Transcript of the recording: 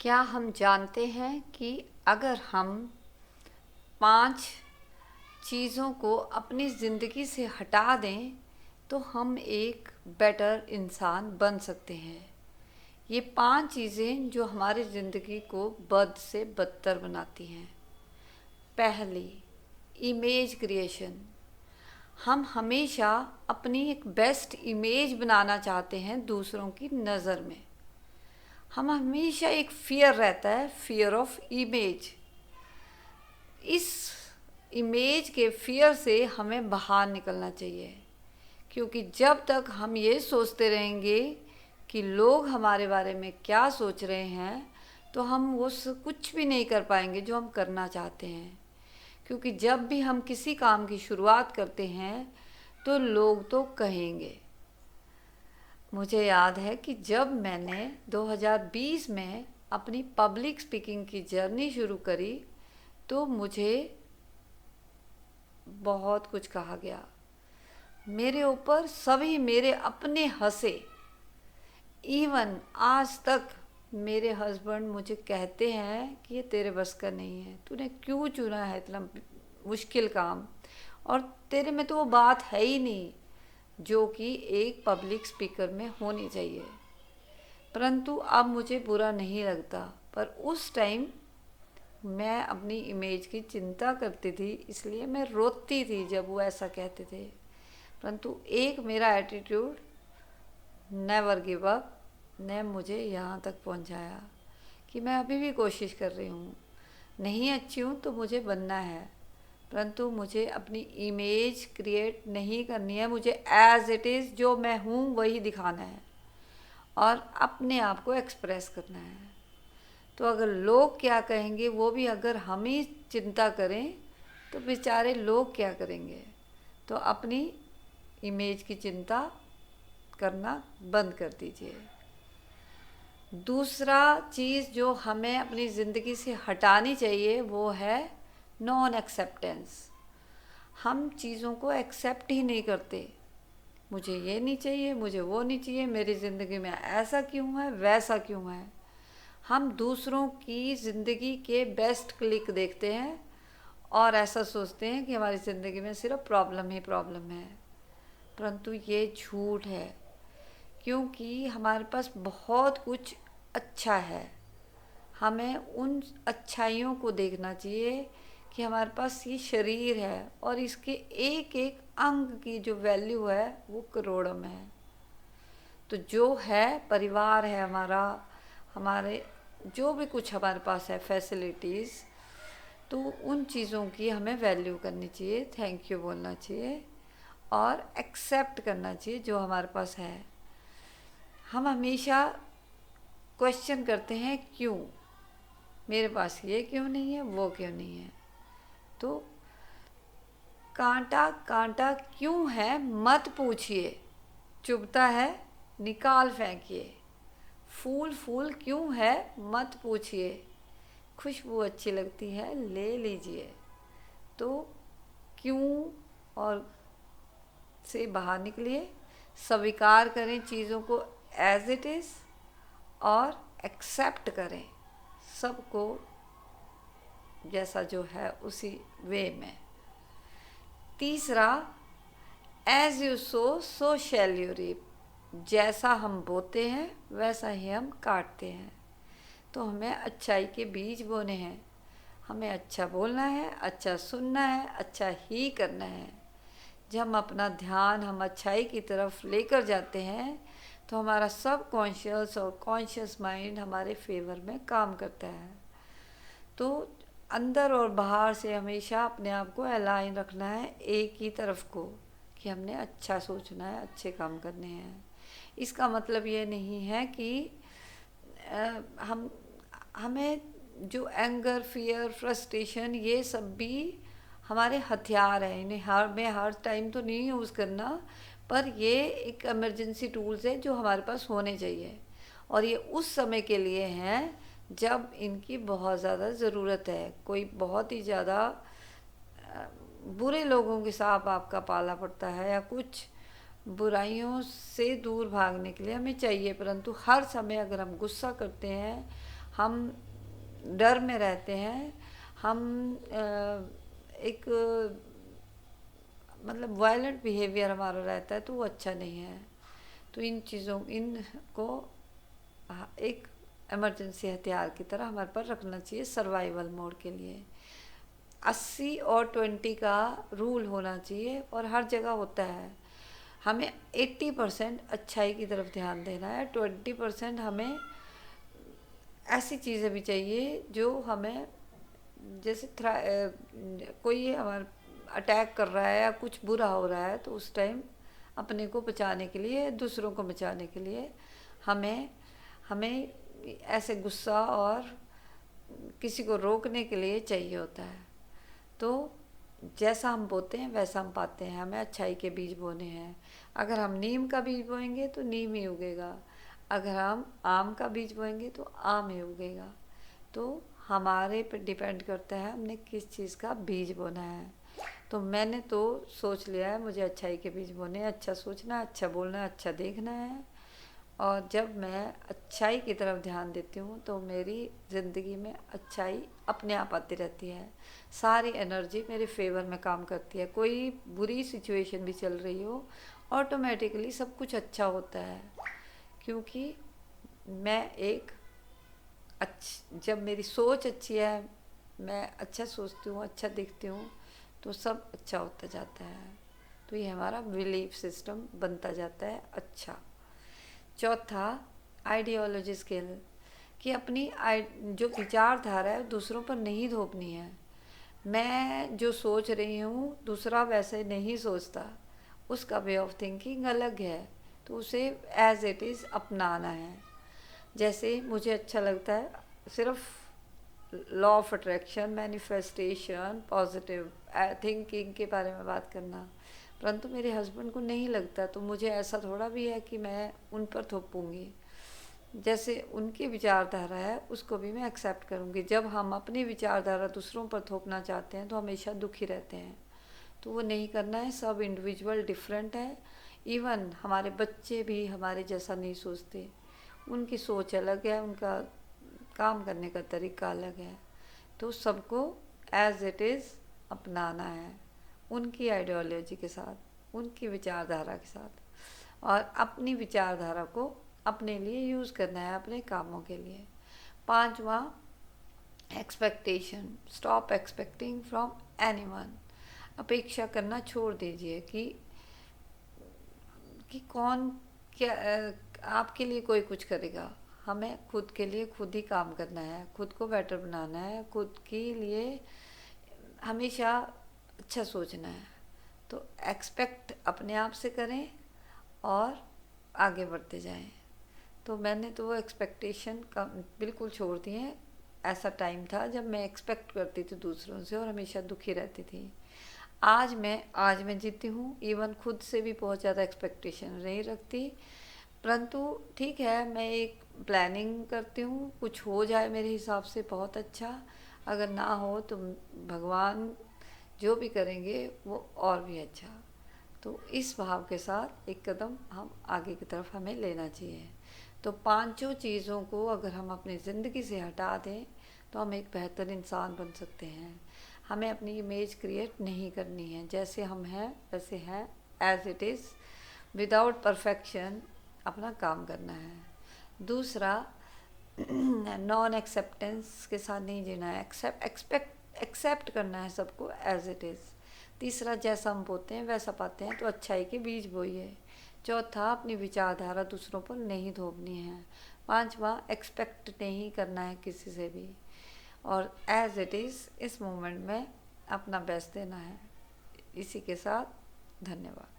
क्या हम जानते हैं कि अगर हम 5 चीज़ों को अपनी ज़िंदगी से हटा दें तो हम एक बेटर इंसान बन सकते हैं। ये 5 चीज़ें जो हमारी ज़िंदगी को बद से बदतर बनाती हैं। पहली, इमेज क्रिएशन। हम हमेशा अपनी एक बेस्ट इमेज बनाना चाहते हैं दूसरों की नज़र में। हम हमेशा एक फ़ियर रहता है, फ़ियर ऑफ इमेज। इस इमेज के फ़ियर से हमें बाहर निकलना चाहिए, क्योंकि जब तक हम ये सोचते रहेंगे कि लोग हमारे बारे में क्या सोच रहे हैं, तो हम कुछ भी नहीं कर पाएंगे जो हम करना चाहते हैं। क्योंकि जब भी हम किसी काम की शुरुआत करते हैं तो लोग तो कहेंगे। मुझे याद है कि जब मैंने 2020 में अपनी पब्लिक स्पीकिंग की जर्नी शुरू करी तो मुझे बहुत कुछ कहा गया। मेरे ऊपर सभी मेरे अपने हंसे। इवन आज तक मेरे हस्बैंड मुझे कहते हैं कि ये तेरे बस का नहीं है, तूने क्यों चुना है इतना मुश्किल काम, और तेरे में तो वो बात है ही नहीं जो कि एक पब्लिक स्पीकर में होनी चाहिए। परंतु अब मुझे बुरा नहीं लगता, पर उस टाइम मैं अपनी इमेज की चिंता करती थी, इसलिए मैं रोती थी जब वो ऐसा कहते थे। परंतु एक मेरा एटीट्यूड, नेवर गिव अप, ने मुझे यहाँ तक पहुँचाया कि मैं अभी भी कोशिश कर रही हूँ। नहीं अच्छी हूँ तो मुझे बनना है, परंतु मुझे अपनी इमेज क्रिएट नहीं करनी है। मुझे एज इट इज़ जो मैं हूँ वही दिखाना है और अपने आप को एक्सप्रेस करना है। तो अगर लोग क्या कहेंगे वो भी अगर हम ही चिंता करें तो बेचारे लोग क्या करेंगे। तो अपनी इमेज की चिंता करना बंद कर दीजिए। दूसरा चीज़ जो हमें अपनी ज़िंदगी से हटानी चाहिए वो है नॉन एक्सेप्टेंस। हम चीज़ों को एक्सेप्ट ही नहीं करते। मुझे ये नहीं चाहिए, मुझे वो नहीं चाहिए, मेरी ज़िंदगी में ऐसा क्यों है, वैसा क्यों है। हम दूसरों की ज़िंदगी के बेस्ट क्लिक देखते हैं और ऐसा सोचते हैं कि हमारी ज़िंदगी में सिर्फ प्रॉब्लम ही प्रॉब्लम है। परंतु ये झूठ है, क्योंकि हमारे पास बहुत कुछ अच्छा है। हमें उन अच्छाइयों को देखना चाहिए कि हमारे पास ये शरीर है और इसके एक एक अंग की जो वैल्यू है वो करोड़ों में है। तो जो है परिवार है हमारा, हमारे जो भी कुछ हमारे पास है फैसिलिटीज़, तो उन चीज़ों की हमें वैल्यू करनी चाहिए, थैंक यू बोलना चाहिए और एक्सेप्ट करना चाहिए जो हमारे पास है। हम हमेशा क्वेश्चन करते हैं क्यों, मेरे पास ये क्यों नहीं है, वो क्यों नहीं है। तो कांटा कांटा क्यों है मत पूछिए, चुभता है निकाल फेंकिए। फूल फूल क्यों है मत पूछिए, खुशबू अच्छी लगती है ले लीजिए। तो क्यों और से बाहर निकलिए, स्वीकार करें चीज़ों को एज इट इज़ और एक्सेप्ट करें सबको जैसा जो है उसी वे में। तीसरा, as you sow so shall you reap. जैसा हम बोते हैं वैसा ही हम काटते हैं। तो हमें अच्छाई के बीज बोने हैं, हमें अच्छा बोलना है, अच्छा सुनना है, अच्छा ही करना है। जब हम अपना ध्यान हम अच्छाई की तरफ लेकर जाते हैं तो हमारा सब कॉन्शियस और कॉन्शियस माइंड हमारे फेवर में काम करता है। तो अंदर और बाहर से हमेशा अपने आप को अलाइन रखना है एक ही तरफ को, कि हमने अच्छा सोचना है, अच्छे काम करने हैं। इसका मतलब ये नहीं है कि हमें जो एंगर, फियर, फ्रस्ट्रेशन ये सब भी हमारे हथियार हैं, इन्हें हर टाइम तो नहीं यूज़ करना, पर ये एक इमरजेंसी टूल्स है जो हमारे पास होने चाहिए और ये उस समय के लिए हैं जब इनकी बहुत ज़्यादा ज़रूरत है। कोई बहुत ही ज़्यादा बुरे लोगों के साथ आपका पाला पड़ता है या कुछ बुराइयों से दूर भागने के लिए हमें चाहिए, परंतु हर समय अगर हम गुस्सा करते हैं, हम डर में रहते हैं, हम एक मतलब वायलेंट बिहेवियर हमारा रहता है, तो वो अच्छा नहीं है। तो इनको एक इमरजेंसी हथियार की तरह हमारे पास रखना चाहिए सर्वाइवल मोड के लिए। 80 और 20 का रूल होना चाहिए, और हर जगह होता है। हमें 80% अच्छाई की तरफ ध्यान देना है, 20% हमें ऐसी चीज़ें भी चाहिए जो हमें, जैसे कोई हमारे अटैक कर रहा है या कुछ बुरा हो रहा है, तो उस टाइम अपने को बचाने के लिए, दूसरों को बचाने के लिए हमें हमें ऐसे गुस्सा और किसी को रोकने के लिए चाहिए होता है। तो जैसा हम बोते हैं वैसा हम पाते हैं। हमें अच्छाई के बीज बोने हैं। अगर हम नीम का बीज बोएंगे तो नीम ही उगेगा, अगर हम आम का बीज बोएंगे तो आम ही उगेगा। तो हमारे पे डिपेंड करता है हमने किस चीज़ का बीज बोना है। तो मैंने तो सोच लिया है मुझे अच्छाई के बीज बोने, अच्छा सोचना, अच्छा बोलना, अच्छा देखना है। और जब मैं अच्छाई की तरफ ध्यान देती हूँ तो मेरी ज़िंदगी में अच्छाई अपने आप आती रहती है। सारी एनर्जी मेरे फेवर में काम करती है। कोई बुरी सिचुएशन भी चल रही हो, ऑटोमेटिकली सब कुछ अच्छा होता है, क्योंकि मैं एक जब मेरी सोच अच्छी है, मैं अच्छा सोचती हूँ, अच्छा दिखती हूँ, तो सब अच्छा होता जाता है। तो ये हमारा बिलीफ सिस्टम बनता जाता है अच्छा। चौथा, आइडियोलॉजी स्किल, कि अपनी जो विचारधारा है दूसरों पर नहीं थोपनी है। मैं जो सोच रही हूँ दूसरा वैसे नहीं सोचता, उसका वे ऑफ थिंकिंग अलग है, तो उसे एज इट इज़ अपनाना है। जैसे मुझे अच्छा लगता है सिर्फ law of attraction, manifestation, positive thinking के बारे में बात करना, परंतु मेरे हस्बैंड को नहीं लगता, तो मुझे ऐसा थोड़ा भी है कि मैं उन पर थोपूंगी। जैसे उनकी विचारधारा है उसको भी मैं एक्सेप्ट करूँगी। जब हम अपनी विचारधारा दूसरों पर थोपना चाहते हैं तो हमेशा दुखी रहते हैं, तो वो नहीं करना है। सब इंडिविजुअल डिफरेंट है। इवन हमारे बच्चे भी हमारे जैसा नहीं सोचते, उनकी सोच अलग है, उनका काम करने का तरीका अलग है। तो सबको एज इट इज़ अपनाना है, उनकी आइडियोलॉजी के साथ, उनकी विचारधारा के साथ, और अपनी विचारधारा को अपने लिए यूज़ करना है, अपने कामों के लिए। पांचवा, expectation, stop expecting from anyone. अपेक्षा करना छोड़ दीजिए कि कौन क्या आपके लिए कोई कुछ करेगा। हमें खुद के लिए खुद ही काम करना है, खुद को बेटर बनाना है, खुद के लिए हमेशा अच्छा सोचना है। तो एक्सपेक्ट अपने आप से करें और आगे बढ़ते जाएं। तो मैंने तो वो एक्सपेक्टेशन का बिल्कुल छोड़ दी है। ऐसा टाइम था जब मैं एक्सपेक्ट करती थी दूसरों से और हमेशा दुखी रहती थी। आज मैं जीती हूँ, इवन खुद से भी बहुत ज़्यादा एक्सपेक्टेशन नहीं रखती। परंतु ठीक है, मैं एक प्लानिंग करती हूँ, कुछ हो जाए मेरे हिसाब से बहुत अच्छा, अगर ना हो तो भगवान जो भी करेंगे वो और भी अच्छा। तो इस भाव के साथ एक कदम हम आगे की तरफ हमें लेना चाहिए। तो पांचों चीज़ों को अगर हम अपनी ज़िंदगी से हटा दें तो हम एक बेहतर इंसान बन सकते हैं। हमें अपनी इमेज क्रिएट नहीं करनी है, जैसे हम हैं वैसे हैं, as it is, without perfection अपना काम करना है। दूसरा, नॉन एक्सेप्टेंस के साथ नहीं जीना है, एक्सेप्ट करना है सबको एज इट इज़। तीसरा, जैसा हम बोते हैं वैसा पाते हैं, तो अच्छाई के बीज बोइए। चौथा, अपनी विचारधारा दूसरों पर नहीं थोपनी है। पांचवा, एक्सपेक्ट नहीं करना है किसी से भी, और एज इट इज़ इस मोमेंट में अपना बेस्ट देना है। इसी के साथ धन्यवाद।